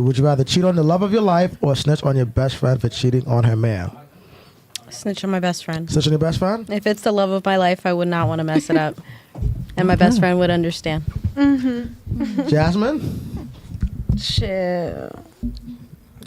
Would you rather cheat on the love of your life or snitch on your best friend for cheating on her man? Snitch on my best friend. Snitch on your best friend? If it's the love of my life, I would not want to mess it up. And my best friend would understand. Jasmine? Shit.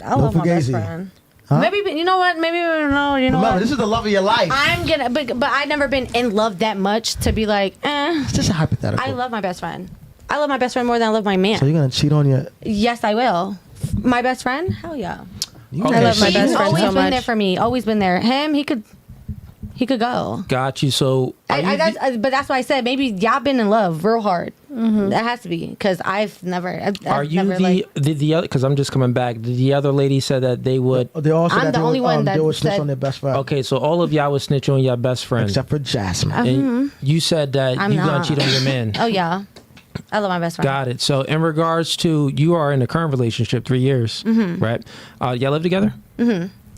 I love my best Fugazee. friend. Huh? Maybe, you know what? Maybe, no, you know Remember, what? this is the love of your life. But I've never been in love that much to be like, It's just a hypothetical. I love my best friend. I love my best friend more than I love my man. So you're going to cheat on your... Yes, I will. My best friend? Hell yeah. You I love my He's best friend always so been much. there for me. Always been there. Him, he could go. Got you. So, But that's why I said maybe y'all been in love real hard. That has to be because I've never. are you never, the other? Because I'm just coming back. The other lady said that they would. They all said I'm that the only one that they would snitch said- on their best friend. Okay, so all of y'all would snitch on your best friend. Except for Jasmine. And you said that I'm you gonna not. cheat on your man. Oh yeah, I love my best friend. Got it. So in regards to you are in a current relationship, 3 years, right? Y'all live together?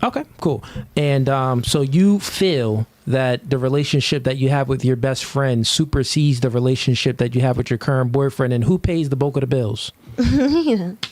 Okay, cool. And so you feel that the relationship that you have with your best friend supersedes the relationship that you have with your current boyfriend, and who pays the bulk of the bills?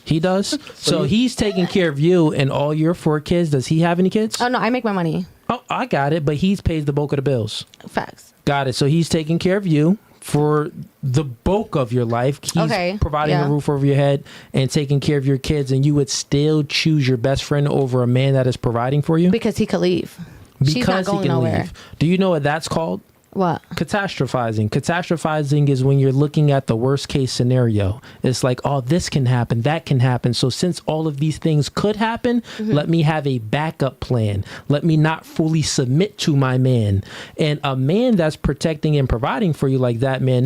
He does. So he's taking care of you and all your 4 kids. Does he have any kids? Oh no, I make my money. Oh, I got it. But he's pays the bulk of the bills. Facts. Got it. So he's taking care of you for the bulk of your life. He's Okay, providing yeah. a roof over your head and taking care of your kids, and you would still choose your best friend over a man that is providing for you Because he could leave. She's not because he going can nowhere. leave. Do you know what that's called? What? Catastrophizing. Catastrophizing is when you're looking at the worst case scenario. It's like, oh, this can happen, that can happen. So since all of these things could happen, let me have a backup plan. Let me not fully submit to my man. And a man that's protecting and providing for you like that man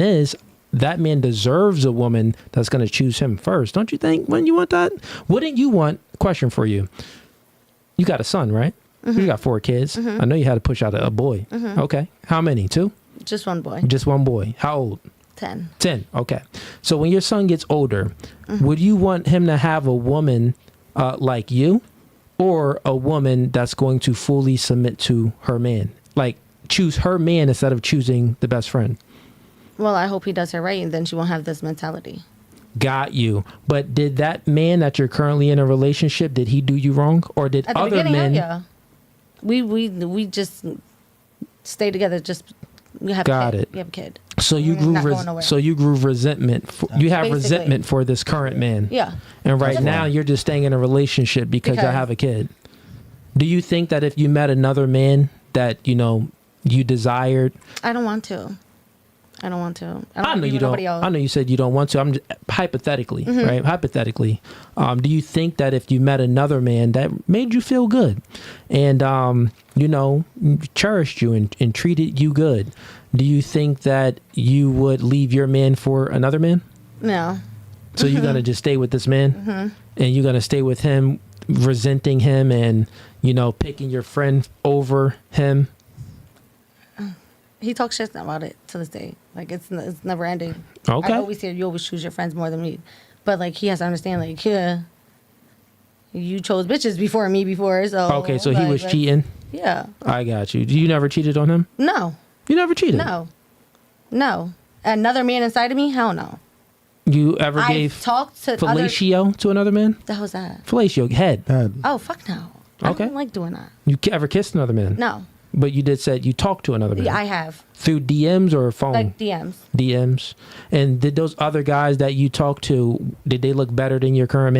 deserves a woman that's going to choose him first. Don't you think? Wouldn't you want that? Wouldn't you want, question for you. You got a son, right? You got 4 kids. I know you had to push out a boy. Okay. How many? 2? Just one boy. Just one boy. How old? 10. 10. Okay. So when your son gets older, would you want him to have a woman like you, or a woman that's going to fully submit to her man? Like choose her man instead of choosing the best friend? Well, I hope he does her right, and then she won't have this mentality. Got you. But did that man that you're currently in a relationship, did he do you wrong? Or did At the other beginning, men... yeah. We just stay together. Just we have Got a kid. it. We have a kid. So you We're grew not going nowhere. so you grew resentment. You have Basically. resentment for this current man. Yeah. And right now you're just staying in a relationship because I have a kid. Do you think that if you met another man that, you desired? I don't want to. I don't want to. I know be you with don't. nobody else. I know you said you don't want to. I'm just, hypothetically, right? Hypothetically, do you think that if you met another man that made you feel good, and cherished you and treated you good, do you think that you would leave your man for another man? No. So you're gonna just stay with this man, and you're gonna stay with him, resenting him, and picking your friend over him. He talks shit about it to this day. Like it's never ending. Okay. I always hear you always choose your friends more than me, but like he has to understand like yeah, you chose bitches before me before. So Okay, so he was cheating. Yeah. I got you. You never cheated on him? No. You never cheated? No. Another man inside of me? Hell no. You ever I've gave talked to fellatio to another man? The hell's that? Fellatio, head. Oh fuck no. Okay. I don't like doing that. You ever kissed another man? No. But you did said you talked to another man. Yeah, I have. Through DMs or phone? Like DMs. DMs. And did those other guys that you talked to, did they look better than your current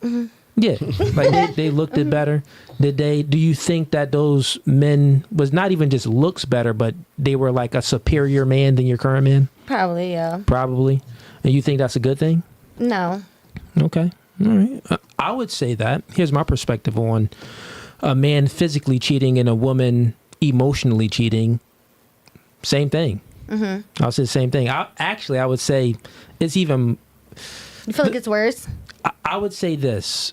man? Yeah. Like they looked it better. Do you think that those men was not even just looks better, but they were like a superior man than your current man? Probably, yeah. Probably. And you think that's a good thing? No. Okay. All right. I would say that. Here's my perspective on a man physically cheating and a woman emotionally cheating. Same thing. I'll say the same thing. I would say it's even... You feel like it's worse? I would say this.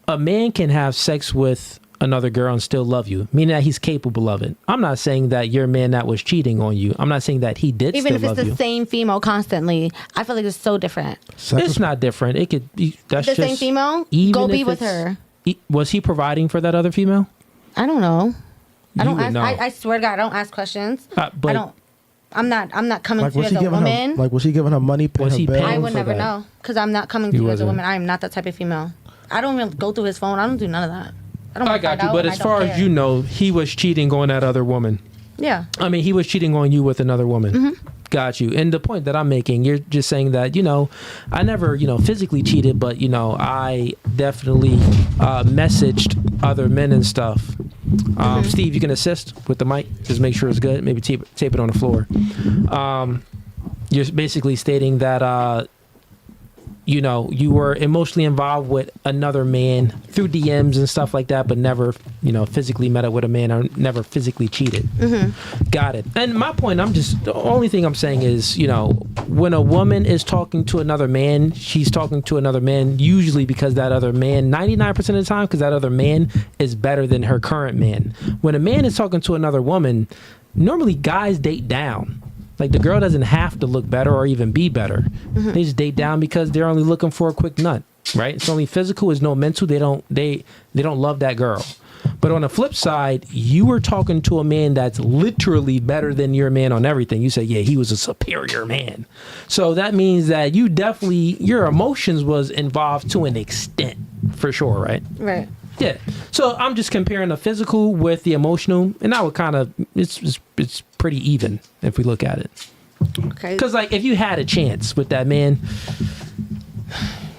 A man can have sex with another girl and still love you, meaning that he's capable of it. I'm not saying that your man that was cheating on you, I'm not saying that he did Even still if it's love the you. same female constantly, I feel like it's so different. It's not different. It could be... That's The just, same female? even Go if be with it's- her. Was he providing for that other female? I don't know. I You don't would ask. know. I swear to God, I don't ask questions. But I don't. I'm not coming Like to you was as he a giving woman. her? Like was he giving her money? Paying Was her he bills? paying I would for never that? know because I'm not coming to You you as a wasn't. woman. I am not that type of female. I don't even go through his phone. I don't do none of that. I don't. I wanna got find you. out, But and as I don't far as care. you know, he was cheating on that other woman. Yeah. I mean, he was cheating on you with another woman. Mm-hmm. Got you. And the point that I'm making, you're just saying that, I never, physically cheated, but, I definitely messaged other men and stuff. Steve, you can assist with the mic. Just make sure it's good. Maybe tape it on the floor. You're basically stating that, you were emotionally involved with another man through DMs and stuff like that, but never, physically met up with a man or never physically cheated. Mm-hmm. Got it. And my point, the only thing I'm saying is, when a woman is talking to another man, she's talking to another man usually because that other man, 99% of the time, because that other man is better than her current man. When a man is talking to another woman, normally guys date down. Like the girl doesn't have to look better or even be better. Mm-hmm. They just date down because they're only looking for a quick nut, right? It's only physical, it's no mental. They don't love that girl. But on the flip side, you were talking to a man that's literally better than your man on everything. You say, yeah, he was a superior man. So that means that your emotions was involved to an extent, for sure, right? Right. Yeah. So I'm just comparing the physical with the emotional, and I would kind of it's pretty even if we look at it. Okay. Because like if you had a chance with that man,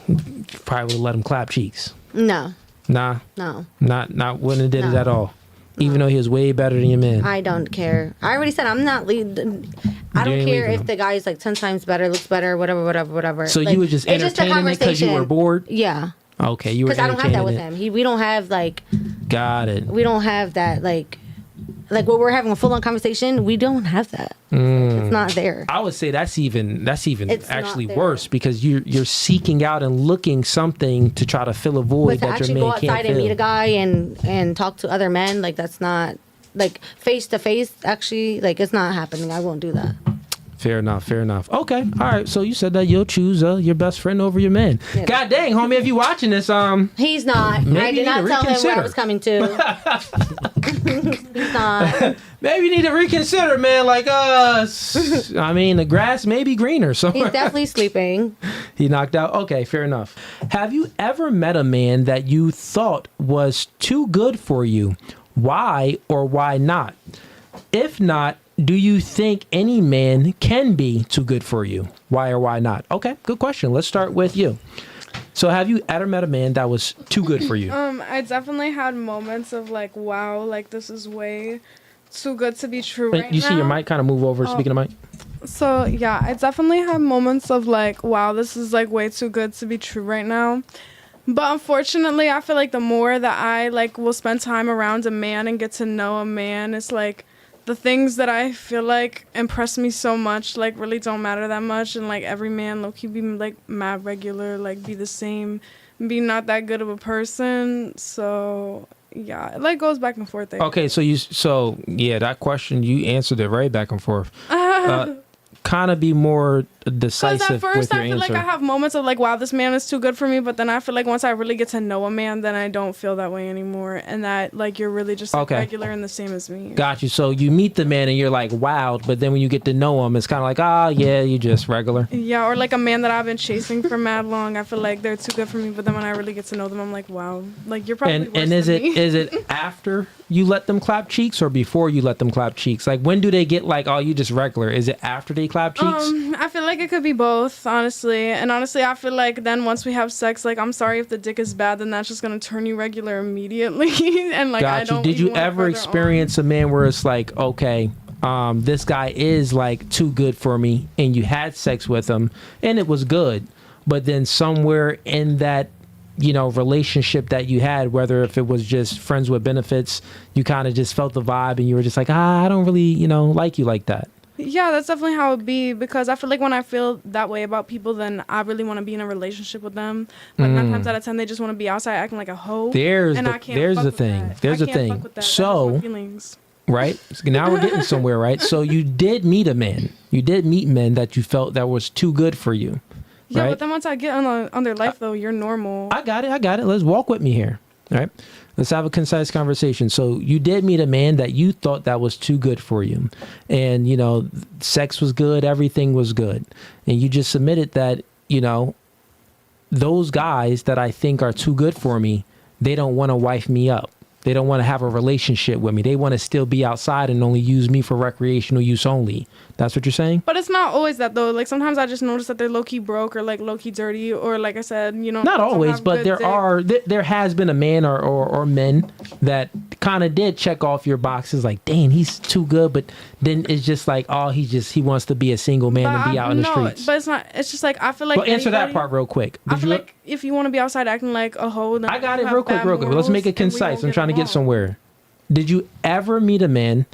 you probably would let him clap cheeks. No. Nah. No. Not wouldn't have did it No. at all. Even though he was way better than your man. I don't care. I already said I'm not leaving. I You don't ain't care leaving if him. the guy is like 10 times better, looks better, whatever. So Like, you were just it's a entertaining it because you were conversation. bored? Yeah. Okay, you were Because I don't have that with entertaining him. We don't have like it. Got it. we don't have that like when we're having a full on conversation. We don't have that. It's not there. I would say that's even It's actually not there. worse because you're seeking out and looking something to try to fill a void But to that your actually man go can't outside and meet a fill. guy and talk to other men, like that's not like face to face. Actually, like it's not happening. I won't do that. Fair enough. Okay. All right. So you said that you'll choose your best friend over your man. Yeah. God dang, homie, if you watching this, He's not. Maybe I you did not need to tell him where I reconsider. was coming to. He's not. maybe you need to reconsider, man. Like, I mean, the grass may be greener. So He's definitely sleeping. he knocked out. Okay, fair enough. Have you ever met a man that you thought was too good for you? Why or why not? If not, do you think any man can be too good for you? Why or why not? Okay, good question. Let's start with you. So have you ever met a man that was too good for you? I definitely had moments of like, wow, like this is way too good to be true Wait, right you now. see your mic kind of move over, speaking of mic? So yeah, I definitely had moments of like, wow, this is like way too good to be true right now. But unfortunately, I feel like the more that I like will spend time around a man and get to know a man, it's like the things that I feel like impress me so much, like really don't matter that much. And like every man low-key be like mad regular, like be the same, be not that good of a person. So yeah, it like goes back and forth. Okay, so yeah, that question, you answered it right back and forth. Kind of be more Because decisive at first with your I feel answer. like I have moments of like, wow, this man is too good for me. But then I feel like once I really get to know a man, then I don't feel that way anymore. And that like you're really just like, Okay. regular and the same as me. Got you. So you meet the man and you're like, wow, but then when you get to know him, it's kind of like, yeah, you just regular. Yeah, or like a man that I've been chasing for mad long. I feel like they're too good for me. But then when I really get to know them, I'm like, wow, like you're probably worse And is than it me. is it after you let them clap cheeks or before you let them clap cheeks? Like when do they get like, oh, you just regular? Is it after they clap cheeks? I feel like it could be both, honestly. And honestly, I feel like then once we have sex, like I'm sorry if the dick is bad, then that's just gonna turn you regular immediately. And like I Got you. don't. Did even you wanna ever further experience a man where it's like, okay, this guy is like too good for me, and you had sex with him and it was good, but then somewhere in that relationship that you had, whether if it was just friends with benefits, you kind of just felt the vibe and you were just like, I don't really like you like that. Yeah, that's definitely how it be, because I feel like when I feel that way about people, then I really want to be in a relationship with them. But 9 times out of 10, they just want to be outside acting like a hoe. There's and the I can't there's fuck the with thing. that. There's I the can't thing. fuck with that. That hurts So my feelings. right, so now we're getting somewhere, right? So you did meet a man. You did meet men that you felt that was too good for you. Yeah, right? but then once I get on their life, though, you're normal. I got it. Let's walk with me here. All right. Let's have a concise conversation. So you did meet a man that you thought that was too good for you. And, you know, sex was good. Everything was good. And you just submitted that, you know, those guys that I think are too good for me, they don't want to wife me up. They don't want to have a relationship with me. They want to still be outside and only use me for recreational use only. That's what you're saying? But it's not always that, though. Like, sometimes I just notice that they're low-key broke or, like, low-key dirty or, like I said, you know. Not don't always, have but good there dick. has been a man or men that kind of did check off your boxes like, dang, he's too good. But then it's just like, oh, he wants to be a single man and be out in the streets. But it's not. It's just like, I feel like. Well, answer that part real quick. I feel like if you want to be outside acting like a hoe, then I got you it have real quick. bad Let's make it morals and we concise. won't I'm trying to get along. somewhere. Did you ever meet a man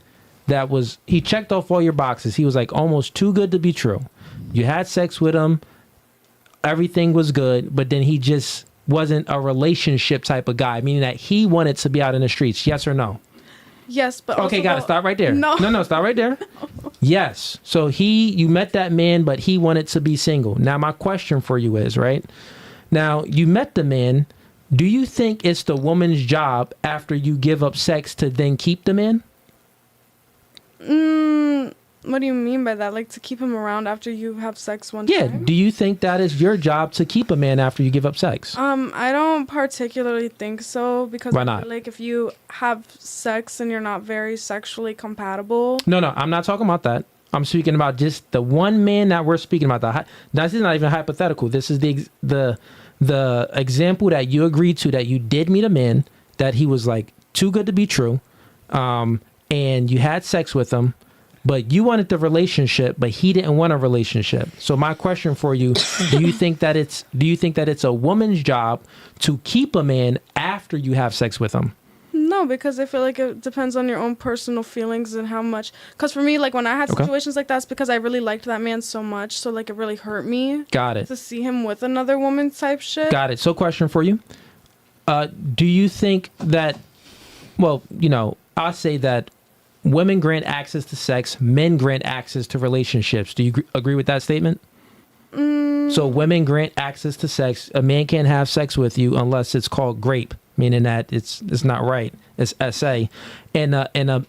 that he checked off all your boxes? He was like almost too good to be true. You had sex with him. Everything was good, but then he just wasn't a relationship type of guy, meaning that he wanted to be out in the streets. Yes or no? Yes, but Okay, also, got it. Stop right there. No, Stop right there. Yes. So you met that man, but he wanted to be single. Now, my question for you is, right? Now, you met the man. Do you think it's the woman's job after you give up sex to then keep the man? What do you mean by that? Like, to keep him around after you have sex one Yeah. time? Do you think that is your job to keep a man after you give up sex? I don't particularly think so because Why I not? feel like if you have sex and you're not very sexually compatible. No, I'm not talking about that. I'm speaking about just the one man that we're speaking about. This is not even hypothetical. This is the example that you agreed to, that you did meet a man that he was like too good to be true, and you had sex with him, but you wanted the relationship, but he didn't want a relationship. So my question for you, do you think that it's a woman's job to keep a man after you have sex with him? No, because I feel like it depends on your own personal feelings and how much. Because for me, like when I had situations like that, it's because I really liked that man so much. So like it really hurt me. Got it. To see him with another woman type shit. Got it. So question for you. Do you think that, well, you know, I'll say that women grant access to sex, men grant access to relationships. Do you agree with that statement? So women grant access to sex. A man can't have sex with you unless it's called grape, meaning that it's not right. It's SA. And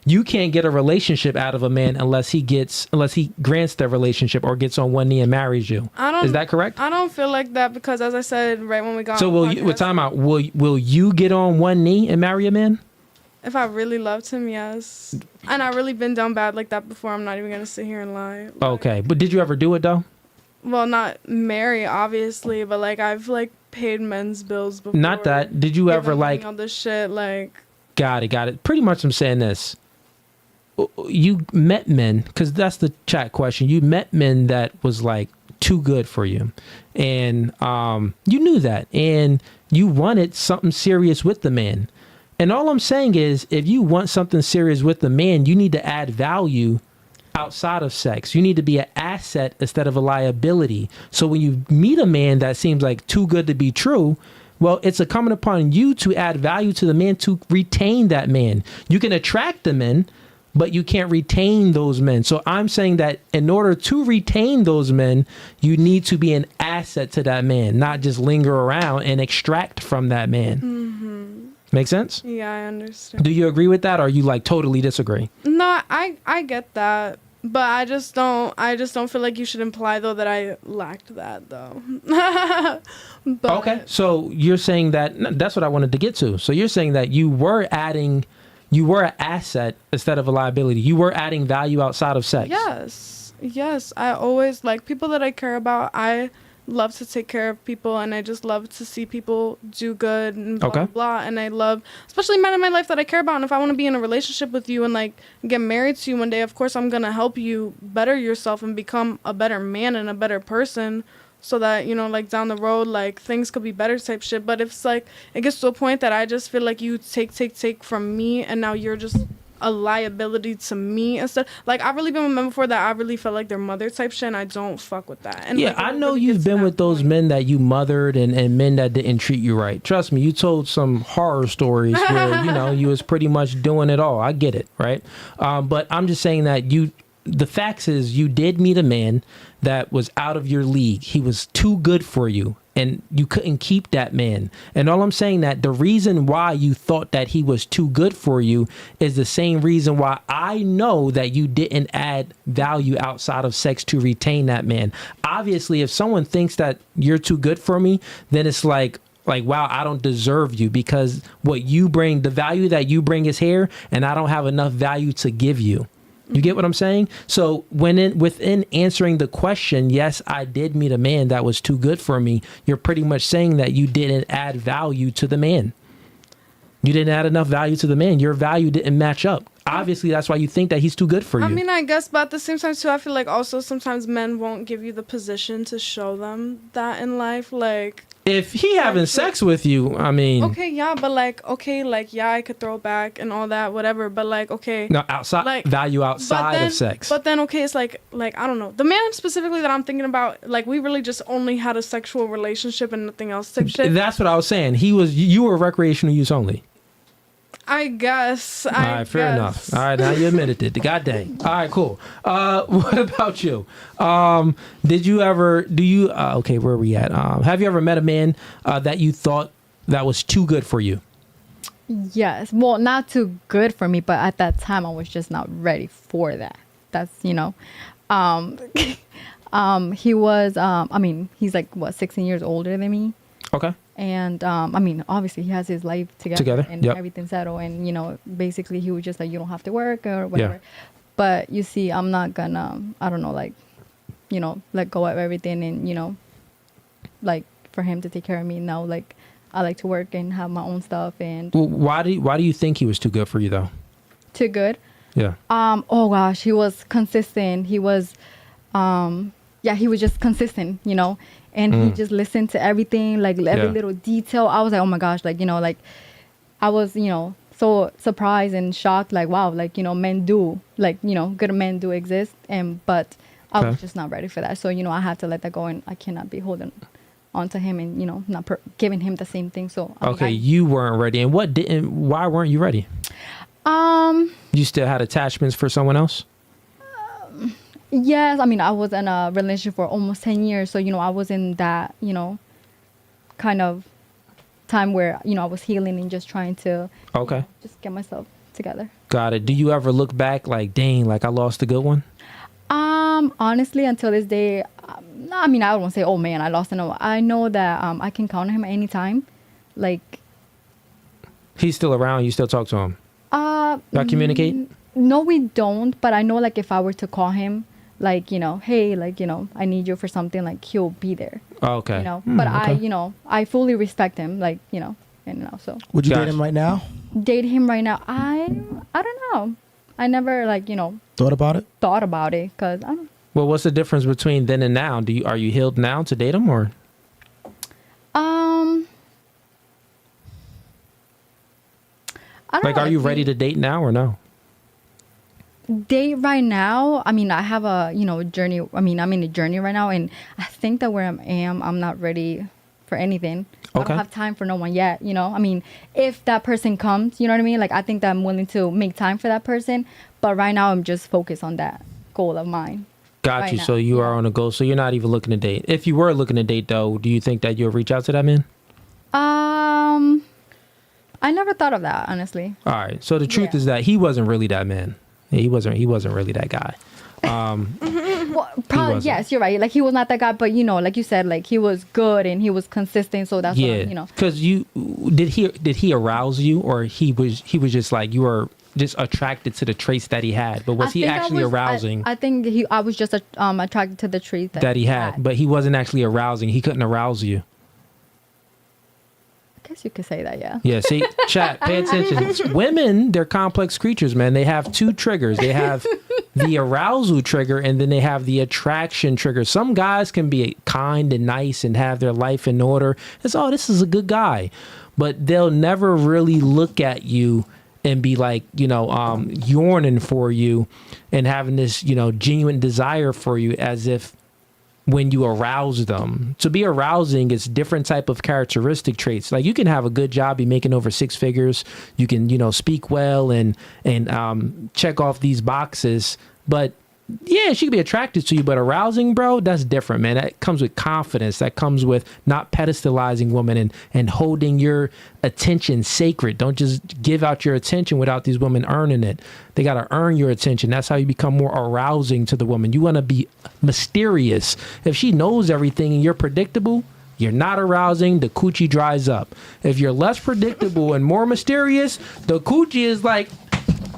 you can't get a relationship out of a man unless he grants the relationship or gets on one knee and marries you. Is that correct? I don't feel like that because, as I said right when we got. So will you get on one knee and marry a man? If I really loved him, yes. And I really been down bad like that before. I'm not even gonna sit here and lie. Okay, but did you ever do it though? Well, not marry, obviously, but like I've like paid men's bills before. Not that. Did you ever like all this shit? Like. Got it. Pretty much, I'm saying this. You met men, because that's the chat question. You met men that was like too good for you, and you knew that, and you wanted something serious with the man. And all I'm saying is, if you want something serious with the man, you need to add value outside of sex. You need to be an asset instead of a liability. So when you meet a man that seems like too good to be true, well, it's incumbent upon you to add value to the man to retain that man. You can attract the men, but you can't retain those men. So I'm saying that in order to retain those men, you need to be an asset to that man, not just linger around and extract from that man. Mm-hmm. Make sense? Yeah, I understand. Do you agree with that, or you like totally disagree? No, I get that, but I just don't feel like you should imply though that I lacked that though. But, Okay, so you're saying that's what I wanted to get to. So you're saying that you were an asset instead of a liability. You were adding value outside of sex. Yes. I always like people that I care about. I love to take care of people, and I just love to see people do good and blah, blah, blah. And I love, especially men in my life that I care about. And if I want to be in a relationship with you and like get married to you one day, of course I'm going to help you better yourself and become a better man and a better person so that, you know, like down the road, like things could be better type shit. But if it's like, it gets to a point that I just feel like you take from me and now you're just a liability to me instead. Like I've really been with men before that I really felt like their mother type shit, and I don't fuck with that. And yeah, like, I know really you've been with those men that you mothered and men that didn't treat you right. Trust me, you told some horror stories where you know you was pretty much doing it all. I get it, right? But I'm just saying that the facts is you did meet a man that was out of your league. He was too good for you. and you couldn't keep that man. And all I'm saying that the reason why you thought that he was too good for you is the same reason why I know that you didn't add value outside of sex to retain that man. Obviously, if someone thinks that you're too good for me, then it's like, wow, I don't deserve you, because what you bring, the value that you bring is here, and I don't have enough value to give you. You get what I'm saying? So within answering the question, yes, I did meet a man that was too good for me, you're pretty much saying that you didn't add value to the man. You didn't add enough value to the man. Your value didn't match up. Obviously, that's why you think that he's too good for you. I mean, I guess, but at the same time, too, I feel like also sometimes men won't give you the position to show them that in life. Like, if he having sex with you, I mean... Okay, yeah, but yeah, I could throw back and all that, whatever, but okay... No, outside, value outside of sex. But then, okay, it's like, I don't know. The man specifically that I'm thinking about, we really just only had a sexual relationship and nothing else type shit. That's what I was saying. You were recreational use only. I guess. All right, fair enough. All right, now you admitted it. God dang. All right, cool. What about you? Okay, where are we at? Have you ever met a man that you thought that was too good for you? Yes. Well, not too good for me, but at that time I was just not ready for that. That's, he was, he's 16 years older than me. Okay. And, obviously he has his life together and everything settled. And, basically he was just like, you don't have to work or whatever. Yeah. But you see, I'm not gonna, let go of everything and, for him to take care of me. No, I like to work and have my own stuff. And well, why do you think he was too good for you though? Too good? Yeah. Oh gosh, he was consistent. He was, he was just consistent, and he just listened to everything, every little detail. I was like, oh my gosh, I was, so surprised and shocked, wow, men do, good men do exist. But I was just not ready for that. So, I had to let that go, and I cannot be holding onto him and, not giving him the same thing. So, you weren't ready. And why weren't you ready? You still had attachments for someone else? Yes. I was in a relationship for almost 10 years. So, I was in that, kind of time where, I was healing and just trying to just get myself together. Got it. Do you ever look back dang, I lost a good one? Honestly, until this day, I don't want to say, oh man, I lost another. I know that I can count on him at any time. He's still around. You still talk to him? Y'all communicate? No, we don't. But I know, if I were to call him, hey, I need you for something, he'll be there. Oh, okay. But okay. I fully respect him, so. Would you date him right now? Date him right now? I don't know. I never, thought about it? Thought about it, because I don't. Well, what's the difference between then and now? Are you healed now to date him, or? I don't know. Are you ready to date now or no? Date right now, I have a journey. I'm in a journey right now, and I think that where I am, I'm not ready for anything. Okay. I don't have time for no one yet. If that person comes, you know what I mean. I think that I'm willing to make time for that person, but right now I'm just focused on that goal of mine. Got right you. Now. So you are on a goal. So you're not even looking to date. If you were looking to date, though, do you think that you'll reach out to that man? I never thought of that, honestly. All right. So the truth is that he wasn't really that man. He wasn't really that guy. Well, probably, yes, you're right. He was not that guy, but like you said, he was good and he was consistent. So that's what, Because did he arouse you, or he was just you were just attracted to the traits that he had, but was he actually arousing? I think I was just attracted to the traits that he had, but he wasn't actually arousing. He couldn't arouse you. I guess you could say that, yeah. Yeah, see, chat, pay attention. Women, they're complex creatures, man. They have two triggers. They have the arousal trigger, and then they have the attraction trigger. Some guys can be kind and nice and have their life in order. It's, this is a good guy. But they'll never really look at you and be yearning for you and having this, genuine desire for you, as if when you arouse them. To be arousing is different type of characteristic traits. You can have a good job, be making over 6 figures. You can, speak well and check off these boxes. But yeah, she could be attracted to you, but arousing, bro, that's different, man. That comes with confidence. That comes with not pedestalizing women and holding your attention sacred. Don't just give out your attention without these women earning it. They got to earn your attention. That's how you become more arousing to the woman. You want to be mysterious. If she knows everything and you're predictable, you're not arousing, the coochie dries up. If you're less predictable and more mysterious, the coochie is like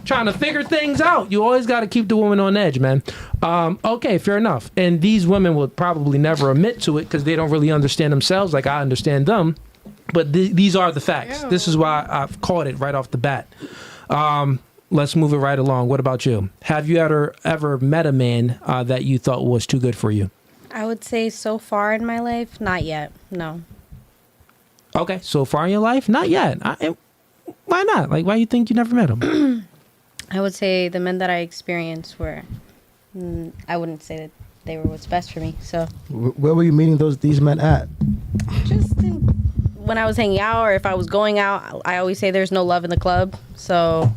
trying to figure things out. You always got to keep the woman on edge, man. Okay, fair enough. And these women will probably never admit to it because they don't really understand themselves like I understand them. But these are the facts. Ew. This is why I've caught it right off the bat. Let's move it right along. What about you? Have you ever met a man that you thought was too good for you? I would say so far in my life, not yet. No. Okay, so far in your life, not yet. Why not? Like, why you think you never met him? I would say the men that I experienced were, I wouldn't say that they were what's best for me. So Where were you meeting these men at? just when I was hanging out or if I was going out, I always say there's no love in the club. So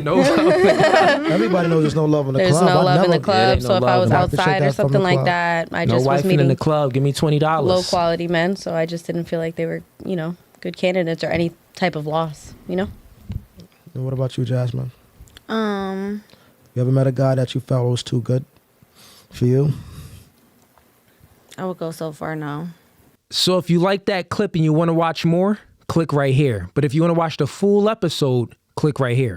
No. Everybody knows there's no love in the there's club. no I love in never- the club. ain't So no if I love was in the- Appreciate outside or that from something the like club. that, I No just was wifing in meeting the club. Give me $20. low quality men. So I just didn't feel like they were, good candidates or any type of loss, And what about you, Jasmine? Um, You ever met a guy that you felt was too good for you? I would go so far now. So if you like that clip and you want to watch more, click right here. But if you want to watch the full episode, click right here.